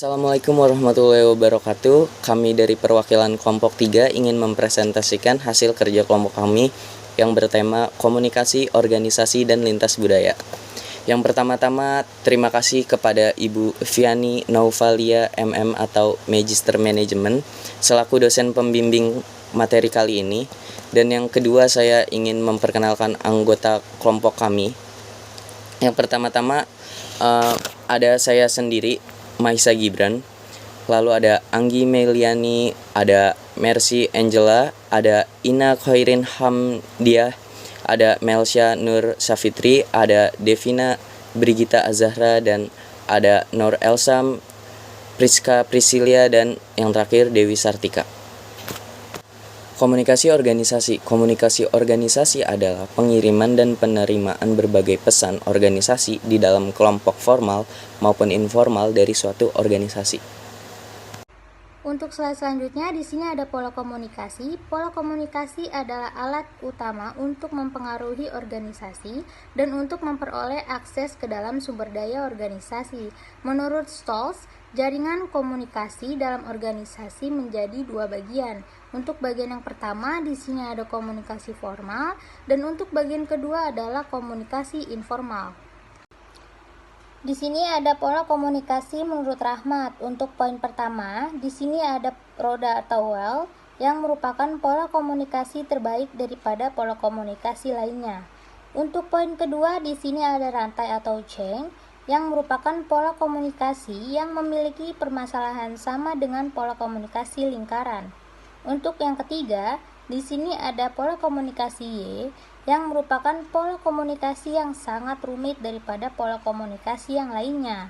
Assalamualaikum warahmatullahi wabarakatuh. Kami dari perwakilan kelompok 3 ingin mempresentasikan hasil kerja kelompok kami yang bertema komunikasi, organisasi, dan lintas budaya. Yang pertama-tama, terima kasih kepada Ibu Viani Nauvalia MM atau Magister Management selaku dosen pembimbing materi kali ini. Dan yang kedua, saya ingin memperkenalkan anggota kelompok kami. Yang pertama-tama ada saya sendiri, Maisa Gibran, lalu ada Anggi Meliani, ada Mercy Angela, ada Ina Khairin Hamdiah, ada Melsha Nur Safitri, ada Devina Brigita Azahra, dan ada Nur Elsam, Priska Priscilia, dan yang terakhir Dewi Sartika. Komunikasi organisasi. Komunikasi organisasi adalah pengiriman dan penerimaan berbagai pesan organisasi di dalam kelompok formal maupun informal dari suatu organisasi. Untuk slide selanjutnya, di sini ada pola komunikasi. Pola komunikasi adalah alat utama untuk mempengaruhi organisasi dan untuk memperoleh akses ke dalam sumber daya organisasi. Menurut Stolz, jaringan komunikasi dalam organisasi menjadi dua bagian. Untuk bagian yang pertama, di sini ada komunikasi formal, dan untuk bagian kedua adalah komunikasi informal. Di sini ada pola komunikasi menurut Rahmat. Untuk poin pertama, di sini ada roda atau well yang merupakan pola komunikasi terbaik daripada pola komunikasi lainnya. Untuk poin kedua, di sini ada rantai atau chain yang merupakan pola komunikasi yang memiliki permasalahan sama dengan pola komunikasi lingkaran. Untuk yang ketiga, di sini ada pola komunikasi Y yang merupakan pola komunikasi yang sangat rumit daripada pola komunikasi yang lainnya.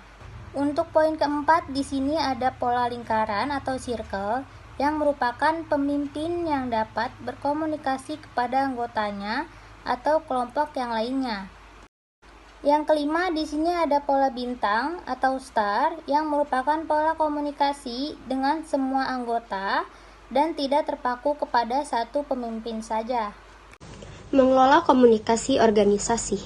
Untuk poin keempat, di sini ada pola lingkaran atau circle yang merupakan pemimpin yang dapat berkomunikasi kepada anggotanya atau kelompok yang lainnya. Yang kelima, di sini ada pola bintang atau star yang merupakan pola komunikasi dengan semua anggota dan tidak terpaku kepada satu pemimpin saja. Mengelola komunikasi organisasi.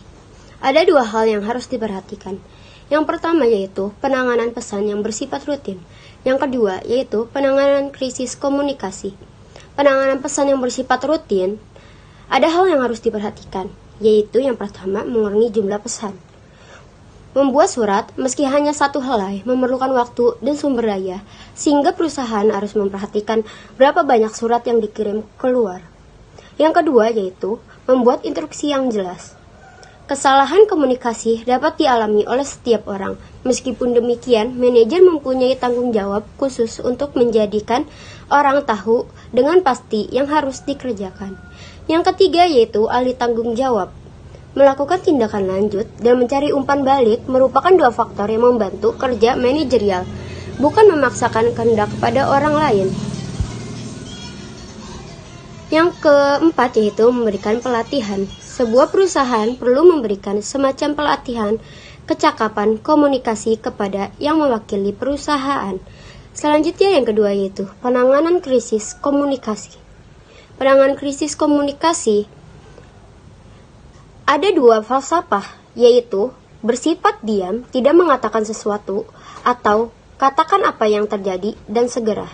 Ada dua hal yang harus diperhatikan. Yang pertama yaitu penanganan pesan yang bersifat rutin. Yang kedua yaitu penanganan krisis komunikasi. Penanganan pesan yang bersifat rutin, ada hal yang harus diperhatikan, yaitu yang pertama mengurangi jumlah pesan. Membuat surat, meski hanya satu helai, memerlukan waktu dan sumber daya, sehingga perusahaan harus memperhatikan berapa banyak surat yang dikirim keluar. Yang kedua yaitu membuat instruksi yang jelas. Kesalahan komunikasi dapat dialami oleh setiap orang. Meskipun demikian, manajer mempunyai tanggung jawab khusus untuk menjadikan orang tahu dengan pasti yang harus dikerjakan. Yang ketiga yaitu alih tanggung jawab. Melakukan tindakan lanjut dan mencari umpan balik merupakan dua faktor yang membantu kerja manajerial, bukan memaksakan kehendak kepada orang lain. Yang keempat yaitu memberikan pelatihan. Sebuah perusahaan perlu memberikan semacam pelatihan kecakapan komunikasi kepada yang mewakili perusahaan. Selanjutnya yang kedua yaitu penanganan krisis komunikasi. Penanganan krisis komunikasi ada dua falsafah, yaitu bersifat diam, tidak mengatakan sesuatu, atau katakan apa yang terjadi dan segera.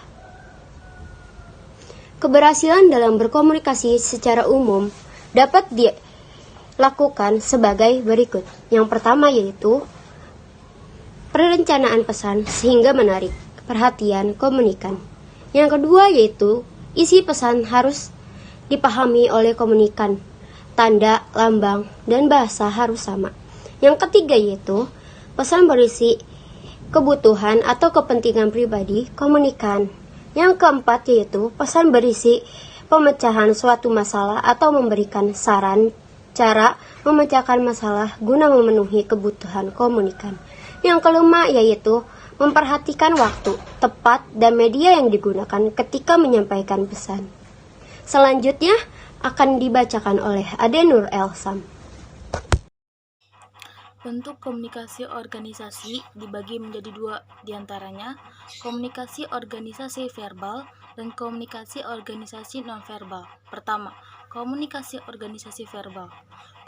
Keberhasilan dalam berkomunikasi secara umum dapat dilakukan sebagai berikut. Yang pertama yaitu perencanaan pesan sehingga menarik perhatian komunikan. Yang kedua yaitu isi pesan harus dipahami oleh komunikan. Tanda, lambang, dan bahasa harus sama. Yang ketiga yaitu pesan berisi kebutuhan atau kepentingan pribadi komunikan. Yang keempat yaitu pesan berisi pemecahan suatu masalah atau memberikan saran cara memecahkan masalah guna memenuhi kebutuhan komunikan. Yang kelima yaitu memperhatikan waktu, tepat, dan media yang digunakan ketika menyampaikan pesan. Selanjutnya akan dibacakan oleh Ade Nur Elsam. Bentuk komunikasi organisasi dibagi menjadi dua, diantaranya komunikasi organisasi verbal dan komunikasi organisasi nonverbal. Pertama, Komunikasi organisasi verbal.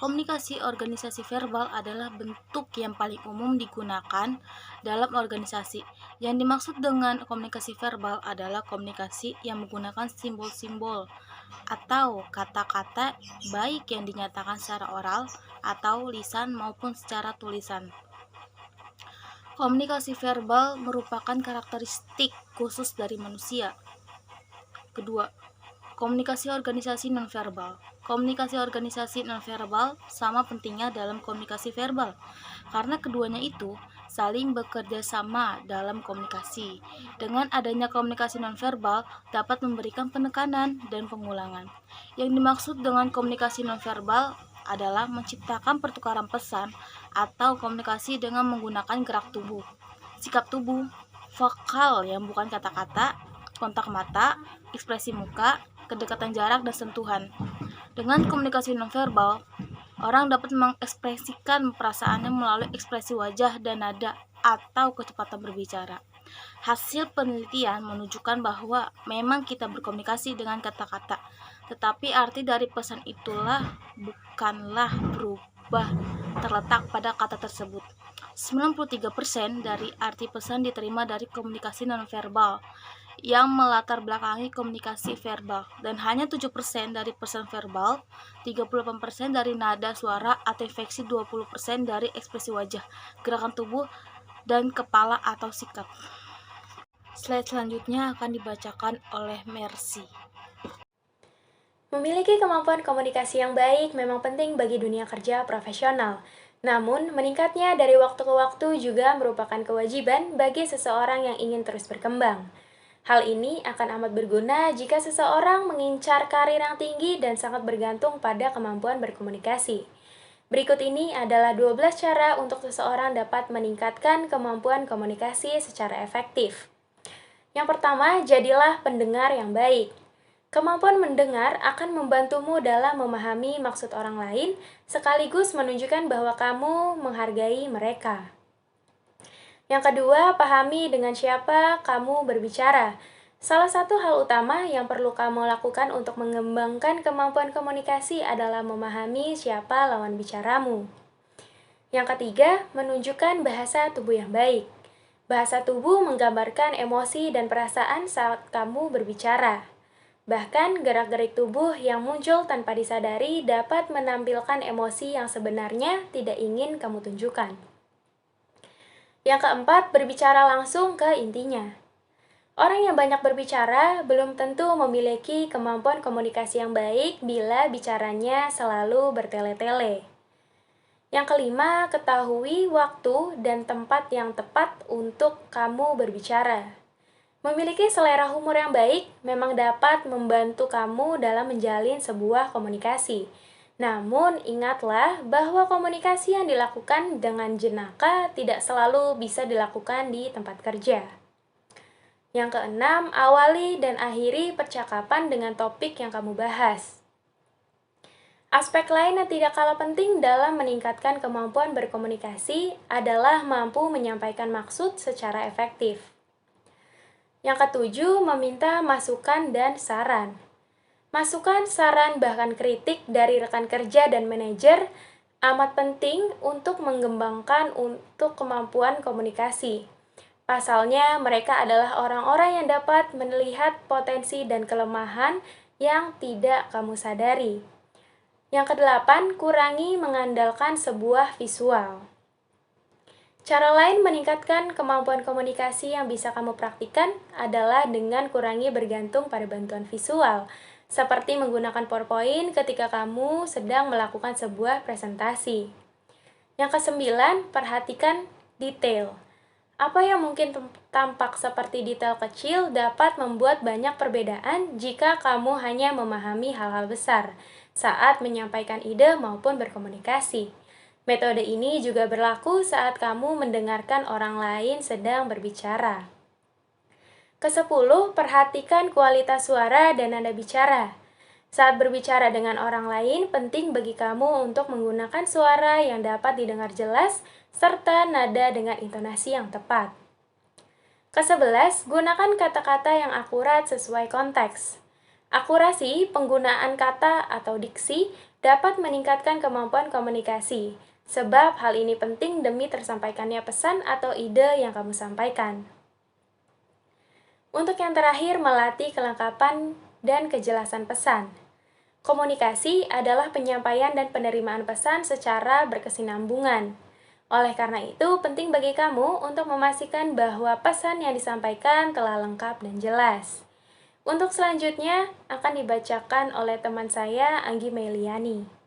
Komunikasi organisasi verbal adalah bentuk yang paling umum digunakan dalam organisasi. Yang dimaksud dengan komunikasi verbal adalah komunikasi yang menggunakan simbol-simbol atau kata-kata baik yang dinyatakan secara oral atau lisan maupun secara tulisan. Komunikasi verbal merupakan karakteristik khusus dari manusia. Kedua, komunikasi organisasi nonverbal. Komunikasi organisasi nonverbal sama pentingnya dalam komunikasi verbal, karena keduanya itu saling bekerja sama dalam komunikasi. Dengan adanya komunikasi nonverbal dapat memberikan penekanan dan pengulangan. Yang dimaksud dengan komunikasi nonverbal adalah menciptakan pertukaran pesan atau komunikasi dengan menggunakan gerak tubuh, sikap tubuh, vokal yang bukan kata-kata, kontak mata, ekspresi muka, kedekatan jarak, dan sentuhan. Dengan komunikasi nonverbal, orang dapat mengekspresikan perasaannya melalui ekspresi wajah dan nada atau kecepatan berbicara. Hasil penelitian menunjukkan bahwa memang kita berkomunikasi dengan kata-kata, tetapi arti dari pesan itulah bukanlah berubah terletak pada kata tersebut. 93% dari arti pesan diterima dari komunikasi nonverbal yang melatar belakangi komunikasi verbal, dan hanya 7% dari pesan verbal, 38% dari nada suara atau infleksi, 20% dari ekspresi wajah, gerakan tubuh, dan kepala atau sikap. Slide selanjutnya akan dibacakan oleh Mercy. Memiliki kemampuan komunikasi yang baik memang penting bagi dunia kerja profesional. Namun, meningkatnya dari waktu ke waktu juga merupakan kewajiban bagi seseorang yang ingin terus berkembang. Hal ini akan amat berguna jika seseorang mengincar karir yang tinggi dan sangat bergantung pada kemampuan berkomunikasi. Berikut ini adalah 12 cara untuk seseorang dapat meningkatkan kemampuan komunikasi secara efektif. Yang pertama, jadilah pendengar yang baik. Kemampuan mendengar akan membantumu dalam memahami maksud orang lain, sekaligus menunjukkan bahwa kamu menghargai mereka. Yang kedua, pahami dengan siapa kamu berbicara. Salah satu hal utama yang perlu kamu lakukan untuk mengembangkan kemampuan komunikasi adalah memahami siapa lawan bicaramu. Yang ketiga, menunjukkan bahasa tubuh yang baik. Bahasa tubuh menggambarkan emosi dan perasaan saat kamu berbicara. Bahkan, gerak-gerik tubuh yang muncul tanpa disadari dapat menampilkan emosi yang sebenarnya tidak ingin kamu tunjukkan. Yang keempat, berbicara langsung ke intinya. Orang yang banyak berbicara belum tentu memiliki kemampuan komunikasi yang baik bila bicaranya selalu bertele-tele. Yang kelima, ketahui waktu dan tempat yang tepat untuk kamu berbicara. Memiliki selera humor yang baik memang dapat membantu kamu dalam menjalin sebuah komunikasi. Namun, ingatlah bahwa komunikasi yang dilakukan dengan jenaka tidak selalu bisa dilakukan di tempat kerja. Yang keenam, awali dan akhiri percakapan dengan topik yang kamu bahas. Aspek lain yang tidak kalah penting dalam meningkatkan kemampuan berkomunikasi adalah mampu menyampaikan maksud secara efektif. Yang ketujuh, meminta masukan dan saran. Masukan, saran, bahkan kritik dari rekan kerja dan manajer amat penting untuk mengembangkan untuk kemampuan komunikasi. Pasalnya, mereka adalah orang-orang yang dapat melihat potensi dan kelemahan yang tidak kamu sadari. Yang kedelapan, kurangi mengandalkan sebuah visual. Cara lain meningkatkan kemampuan komunikasi yang bisa kamu praktikkan adalah dengan kurangi bergantung pada bantuan visual, seperti menggunakan PowerPoint ketika kamu sedang melakukan sebuah presentasi. Yang kesembilan, perhatikan detail. Apa yang mungkin tampak seperti detail kecil dapat membuat banyak perbedaan jika kamu hanya memahami hal-hal besar saat menyampaikan ide maupun berkomunikasi. Metode ini juga berlaku saat kamu mendengarkan orang lain sedang berbicara. Kesepuluh, perhatikan kualitas suara dan nada bicara. Saat berbicara dengan orang lain, penting bagi kamu untuk menggunakan suara yang dapat didengar jelas serta nada dengan intonasi yang tepat. Kesebelas, gunakan kata-kata yang akurat sesuai konteks. Akurasi penggunaan kata atau diksi dapat meningkatkan kemampuan komunikasi, sebab hal ini penting demi tersampaikannya pesan atau ide yang kamu sampaikan. Untuk yang terakhir, melatih kelengkapan dan kejelasan pesan. Komunikasi adalah penyampaian dan penerimaan pesan secara berkesinambungan. Oleh karena itu, penting bagi kamu untuk memastikan bahwa pesan yang disampaikan telah lengkap dan jelas. Untuk selanjutnya akan dibacakan oleh teman saya, Anggi Meliani.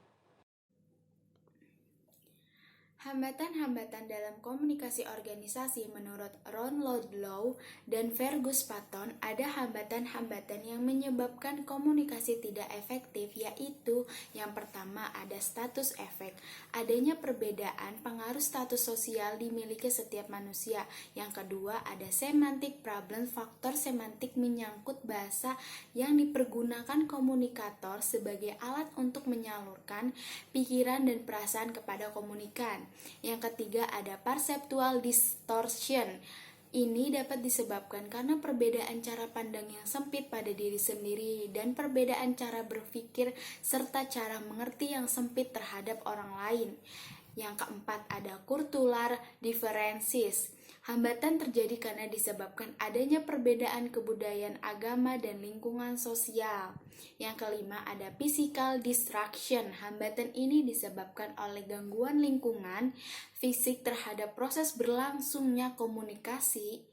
Hambatan-hambatan dalam komunikasi organisasi menurut Ron Ludlow dan Fergus Patton, ada hambatan-hambatan yang menyebabkan komunikasi tidak efektif, yaitu yang pertama ada status efek. Adanya perbedaan pengaruh status sosial dimiliki setiap manusia. Yang kedua ada semantic problem, faktor semantik menyangkut bahasa yang dipergunakan komunikator sebagai alat untuk menyalurkan pikiran dan perasaan kepada komunikan. Yang ketiga ada perceptual distortion. Ini dapat disebabkan karena perbedaan cara pandang yang sempit pada diri sendiri dan perbedaan cara berpikir serta cara mengerti yang sempit terhadap orang lain. Yang keempat ada cultural differences. Hambatan terjadi karena disebabkan adanya perbedaan kebudayaan, agama, dan lingkungan sosial. Yang kelima ada physical distraction. Hambatan ini disebabkan oleh gangguan lingkungan fisik terhadap proses berlangsungnya komunikasi.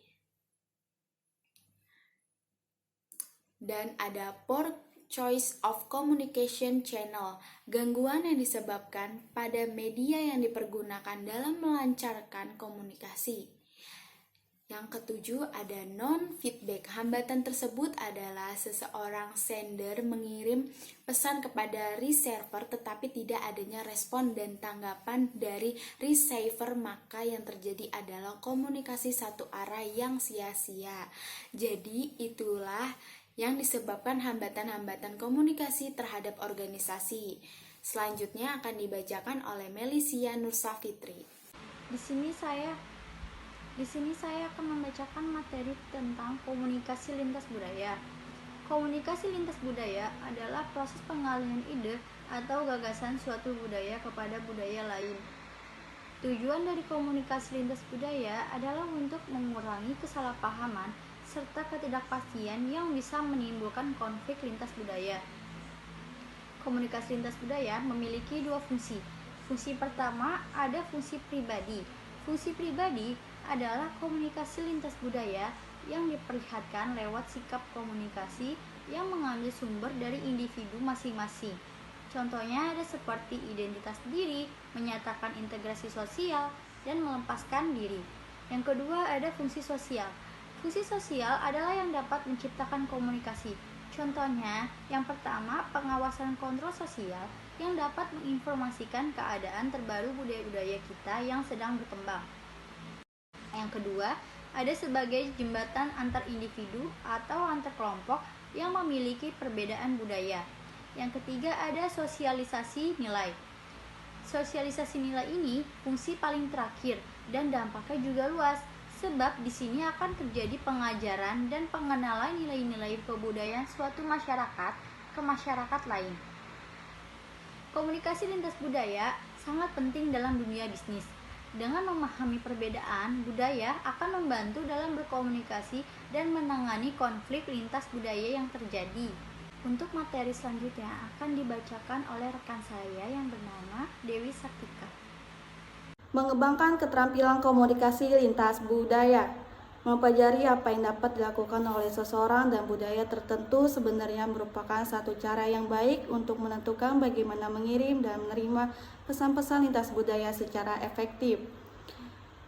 Dan ada poor choice of communication channel, gangguan yang disebabkan pada media yang dipergunakan dalam melancarkan komunikasi. Yang ketujuh ada non-feedback. Hambatan tersebut adalah seseorang sender mengirim pesan kepada receiver tetapi tidak adanya respon dan tanggapan dari receiver, maka yang terjadi adalah komunikasi satu arah yang sia-sia. Jadi itulah yang disebabkan hambatan-hambatan komunikasi terhadap organisasi. Selanjutnya akan dibacakan oleh Melisia Nursafitri. Di sini saya akan membacakan materi tentang komunikasi lintas budaya. Komunikasi lintas budaya adalah proses pengalihan ide atau gagasan suatu budaya kepada budaya lain. Tujuan dari komunikasi lintas budaya adalah untuk mengurangi kesalahpahaman serta ketidakpastian yang bisa menimbulkan konflik lintas budaya. Komunikasi lintas budaya memiliki dua fungsi. Fungsi pertama ada fungsi pribadi. Fungsi pribadi adalah komunikasi lintas budaya yang diperlihatkan lewat sikap komunikasi yang mengambil sumber dari individu masing-masing. Contohnya ada seperti identitas diri, menyatakan integrasi sosial, dan melepaskan diri. Yang kedua ada fungsi sosial. Fungsi sosial adalah yang dapat menciptakan komunikasi. Contohnya, yang pertama pengawasan kontrol sosial yang dapat menginformasikan keadaan terbaru budaya-budaya kita yang sedang berkembang. Yang kedua, ada sebagai jembatan antar individu atau antar kelompok yang memiliki perbedaan budaya. Yang ketiga, ada sosialisasi nilai. Sosialisasi nilai ini fungsi paling terakhir dan dampaknya juga luas, sebab di sini akan terjadi pengajaran dan pengenalan nilai-nilai kebudayaan suatu masyarakat ke masyarakat lain. Komunikasi lintas budaya sangat penting dalam dunia bisnis. Dengan memahami perbedaan budaya akan membantu dalam berkomunikasi dan menangani konflik lintas budaya yang terjadi. Untuk materi selanjutnya akan dibacakan oleh rekan saya yang bernama Dewi Saktika. Mengembangkan keterampilan komunikasi lintas budaya. Mempelajari apa yang dapat dilakukan oleh seseorang dan budaya tertentu sebenarnya merupakan satu cara yang baik untuk menentukan bagaimana mengirim dan menerima pesan-pesan lintas budaya secara efektif.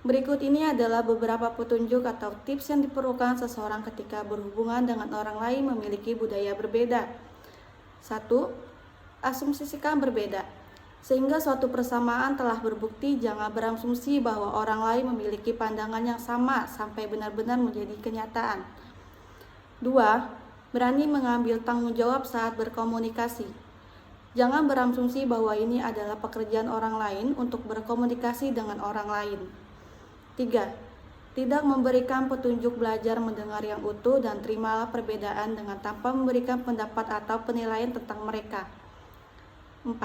Berikut ini adalah beberapa petunjuk atau tips yang diperlukan seseorang ketika berhubungan dengan orang lain memiliki budaya berbeda. 1. Asumsikan berbeda. Sehingga suatu persamaan telah berbukti, jangan berasumsi bahwa orang lain memiliki pandangan yang sama sampai benar-benar menjadi kenyataan. 2. Berani mengambil tanggung jawab saat berkomunikasi. Jangan berasumsi bahwa ini adalah pekerjaan orang lain untuk berkomunikasi dengan orang lain. 3. Tidak memberikan petunjuk belajar mendengar yang utuh dan terimalah perbedaan dengan tanpa memberikan pendapat atau penilaian tentang mereka. 4.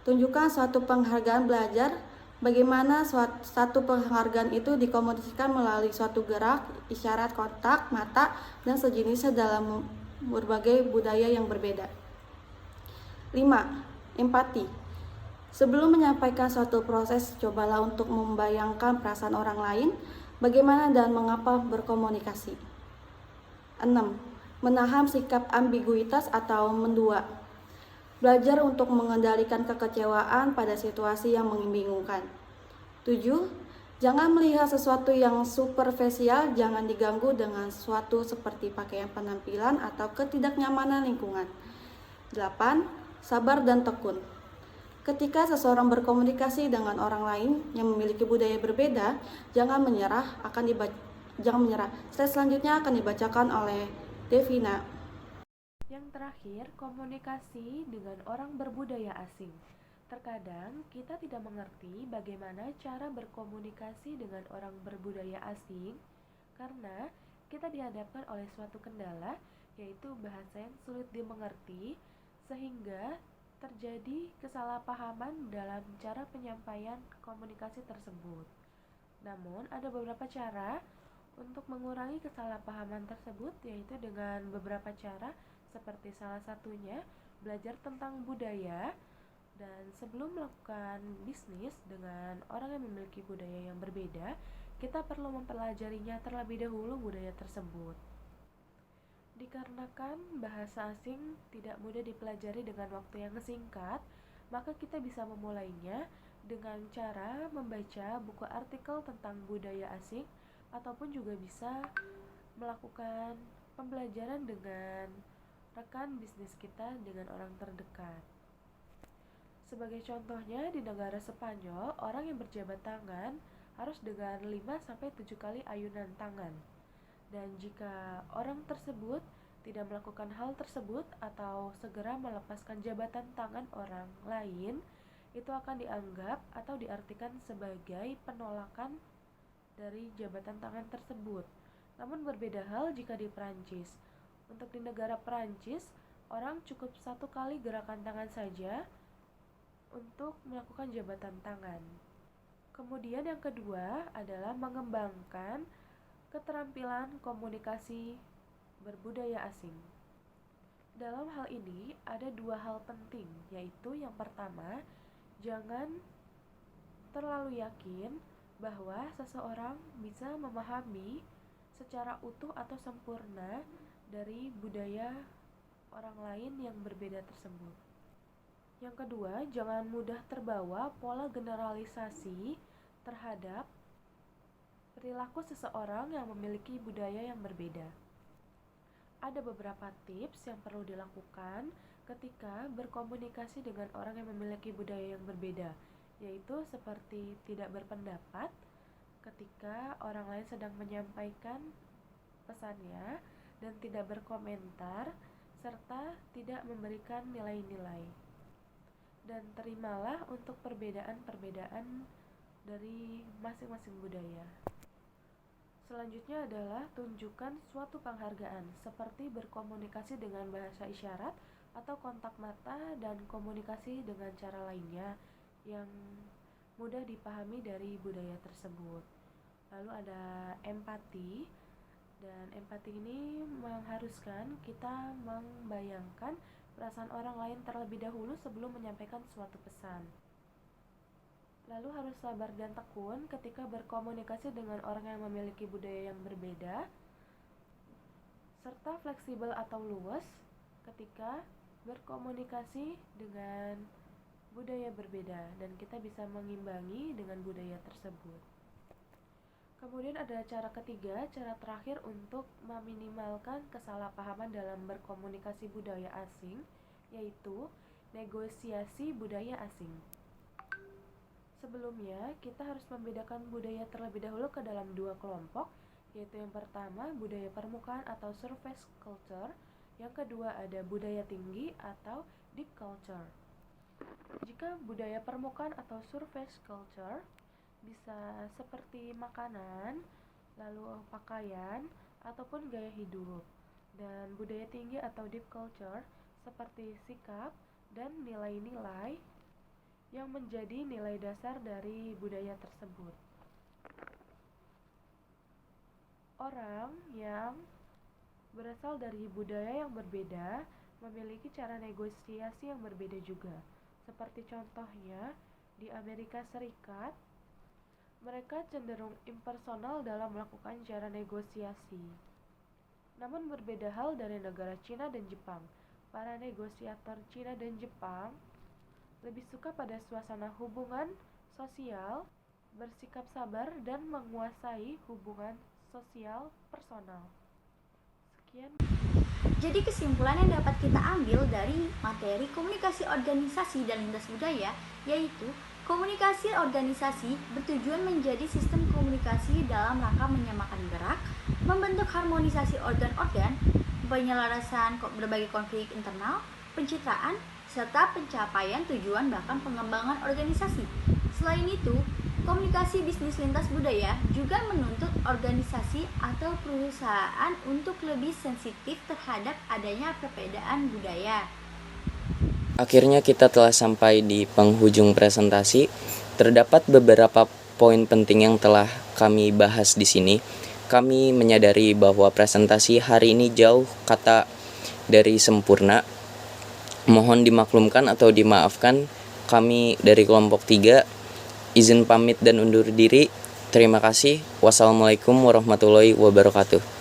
Tunjukkan suatu penghargaan belajar. Bagaimana satu penghargaan itu dikomunikasikan melalui suatu gerak, isyarat kontak, mata, dan sejenisnya dalam berbagai budaya yang berbeda. 5. Empati. Sebelum menyampaikan suatu proses, cobalah untuk membayangkan perasaan orang lain, bagaimana dan mengapa berkomunikasi. 6. Menahan sikap ambiguitas atau mendua. Belajar untuk mengendalikan kekecewaan pada situasi yang membingungkan. 7. Jangan melihat sesuatu yang superficial, jangan diganggu dengan sesuatu seperti pakaian penampilan atau ketidaknyamanan lingkungan. 8. Sabar dan tekun. Ketika seseorang berkomunikasi dengan orang lain yang memiliki budaya berbeda, jangan menyerah. Slide selanjutnya akan dibacakan oleh Devina. Yang terakhir, komunikasi dengan orang berbudaya asing. Terkadang kita tidak mengerti bagaimana cara berkomunikasi dengan orang berbudaya asing karena kita dihadapkan oleh suatu kendala, yaitu bahasa yang sulit dimengerti, sehingga terjadi kesalahpahaman dalam cara penyampaian komunikasi tersebut. Namun, ada beberapa cara untuk mengurangi kesalahpahaman tersebut, yaitu dengan beberapa cara, seperti salah satunya belajar tentang budaya, dan sebelum melakukan bisnis dengan orang yang memiliki budaya yang berbeda, kita perlu mempelajarinya terlebih dahulu budaya tersebut. Dikarenakan bahasa asing tidak mudah dipelajari dengan waktu yang singkat, maka kita bisa memulainya dengan cara membaca buku artikel tentang budaya asing, ataupun juga bisa melakukan pembelajaran dengan rekan bisnis kita dengan orang terdekat. Sebagai contohnya, di negara Spanyol, orang yang berjabat tangan harus dengan 5-7 kali ayunan tangan. Dan jika orang tersebut tidak melakukan hal tersebut atau segera melepaskan jabatan tangan orang lain, itu akan dianggap atau diartikan sebagai penolakan dari jabatan tangan tersebut. Namun berbeda hal jika di Prancis. Untuk di negara Prancis, orang cukup 1 kali gerakan tangan saja untuk melakukan jabatan tangan. Kemudian yang kedua adalah mengembangkan keterampilan komunikasi berbudaya asing. Dalam hal ini ada 2 hal penting, yaitu yang pertama, jangan terlalu yakin bahwa seseorang bisa memahami secara utuh atau sempurna dari budaya orang lain yang berbeda tersebut. Yang kedua, jangan mudah terbawa pola generalisasi terhadap perilaku seseorang yang memiliki budaya yang berbeda. Ada beberapa tips yang perlu dilakukan ketika berkomunikasi dengan orang yang memiliki budaya yang berbeda, yaitu seperti tidak berpendapat ketika orang lain sedang menyampaikan pesannya, dan tidak berkomentar, serta tidak memberikan nilai-nilai. Dan terimalah untuk perbedaan-perbedaan dari masing-masing budaya. Selanjutnya adalah tunjukkan suatu penghargaan, seperti berkomunikasi dengan bahasa isyarat atau kontak mata, dan komunikasi dengan cara lainnya yang mudah dipahami dari budaya tersebut. Lalu ada empati. Dan empati ini mengharuskan kita membayangkan perasaan orang lain terlebih dahulu sebelum menyampaikan suatu pesan. Lalu harus sabar dan tekun ketika berkomunikasi dengan orang yang memiliki budaya yang berbeda, serta fleksibel atau luas ketika berkomunikasi dengan budaya berbeda, dan kita bisa mengimbangi dengan budaya tersebut. Kemudian ada cara ketiga, cara terakhir untuk meminimalkan kesalahpahaman dalam berkomunikasi budaya asing, yaitu negosiasi budaya asing. Sebelumnya, kita harus membedakan budaya terlebih dahulu ke dalam 2 kelompok, yaitu yang pertama budaya permukaan atau surface culture, yang kedua ada budaya tinggi atau deep culture. Jika budaya permukaan atau surface culture bisa seperti makanan, lalu pakaian ataupun gaya hidup, dan budaya tinggi atau deep culture seperti sikap dan nilai-nilai yang menjadi nilai dasar dari budaya tersebut. Orang yang berasal dari budaya yang berbeda memiliki cara negosiasi yang berbeda juga. Seperti contohnya, di Amerika Serikat, mereka cenderung impersonal dalam melakukan cara negosiasi. Namun berbeda hal dari negara Cina dan Jepang. Para negosiator Cina dan Jepang lebih suka pada suasana hubungan sosial, bersikap sabar, dan menguasai hubungan sosial personal. Sekian. Jadi kesimpulan yang dapat kita ambil dari materi komunikasi organisasi dan lintas budaya yaitu komunikasi organisasi bertujuan menjadi sistem komunikasi dalam rangka menyamakan gerak, membentuk harmonisasi organ-organ, penyelarasan berbagai konflik internal, pencitraan, serta pencapaian tujuan bahkan pengembangan organisasi. Selain itu, komunikasi bisnis lintas budaya juga menuntut organisasi atau perusahaan untuk lebih sensitif terhadap adanya perbedaan budaya. Akhirnya kita telah sampai di penghujung presentasi. Terdapat beberapa poin penting yang telah kami bahas di sini. Kami menyadari bahwa presentasi hari ini jauh kata dari sempurna. Mohon dimaklumkan atau dimaafkan. Kami dari kelompok 3 izin pamit dan undur diri. Terima kasih. Wassalamualaikum warahmatullahi wabarakatuh.